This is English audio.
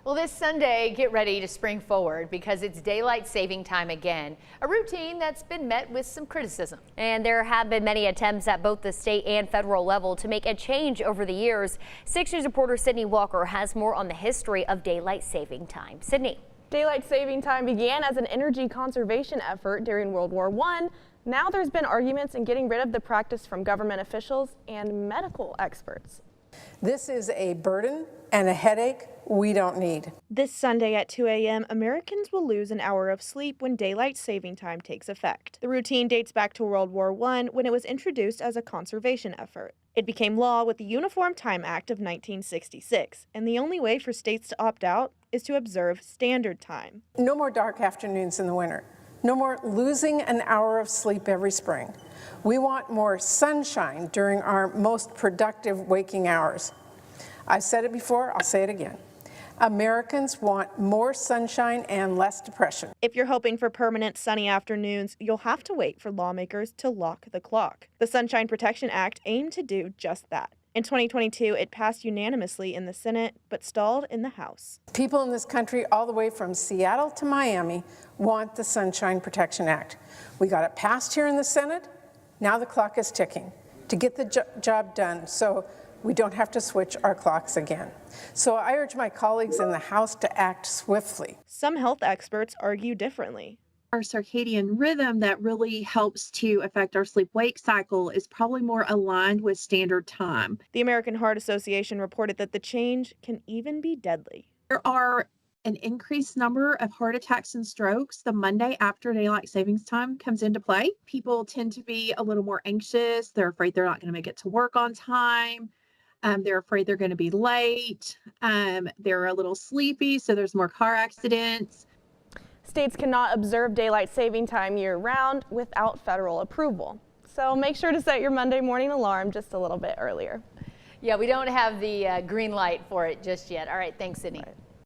Well, this Sunday, get ready to spring forward because it's daylight saving time again, a routine that's been met with some criticism. And there have been many attempts at both the state and federal level to make a change over the years. 6 News reporter Sydney Walker has more on the history of daylight saving time. Sydney. Daylight saving time began as an energy conservation effort during World War I. Now there's been arguments in getting rid of the practice from government officials and medical experts. This is a burden and a headache we don't need. This Sunday at 2 a.m., Americans will lose an hour of sleep when daylight saving time takes effect. The routine dates back to World War I when it was introduced as a conservation effort. It became law with the Uniform Time Act of 1966, and the only way for states to opt out is to observe standard time. No more dark afternoons in the winter. No more losing an hour of sleep every spring. We want more sunshine during our most productive waking hours. I've said it before, I'll say it again. Americans want more sunshine and less depression. If you're hoping for permanent sunny afternoons, you'll have to wait for lawmakers to lock the clock. The Sunshine Protection Act aimed to do just that. In 2022, it passed unanimously in the Senate, but stalled in the House. People in this country, all the way from Seattle to Miami, want the Sunshine Protection Act. We got it passed here in the Senate. Now the clock is ticking to get the job done so we don't have to switch our clocks again. So I urge my colleagues in the House to act swiftly. Some health experts argue differently. Our circadian rhythm that really helps to affect our sleep-wake cycle is probably more aligned with standard time. The American Heart Association reported that the change can even be deadly. There are an increased number of heart attacks and strokes the Monday after daylight savings time comes into play. People tend to be a little more anxious. They're afraid they're not going to make it to work on time. They're afraid they're going to be late. They're a little sleepy, so there's more car accidents. States cannot observe daylight saving time year-round without federal approval. So make sure to set your Monday morning alarm just a little bit earlier. Yeah, we don't have the green light for it just yet. All right, thanks, Sydney. Right.